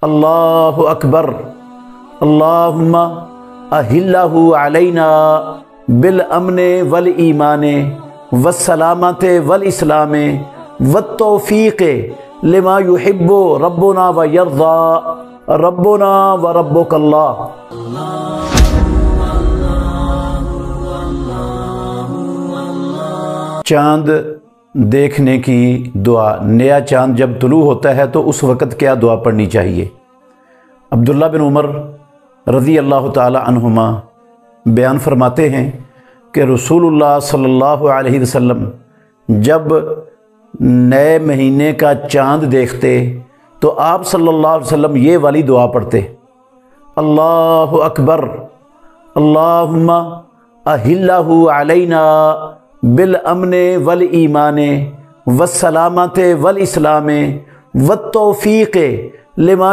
اللہ اکبر اللہم اہلہ علینا بالامن والایمان والسلامت والاسلام والتوفیق لما یحب ربنا ویرضی ربنا وربک اللہ۔ چاند دیکھنے کی دعا۔ نیا چاند جب طلوع ہوتا ہے تو اس وقت کیا دعا پڑھنی چاہیے؟ عبداللہ بن عمر رضی اللہ تعالی عنہما بیان فرماتے ہیں کہ رسول اللہ صلی اللہ علیہ وسلم جب نئے مہینے کا چاند دیکھتے تو آپ صلی اللہ علیہ وسلم یہ والی دعا پڑھتے: اللہ اکبر اللہم اہلہ علینا بالامن والایمان والسلامت والاسلام والتوفیق لما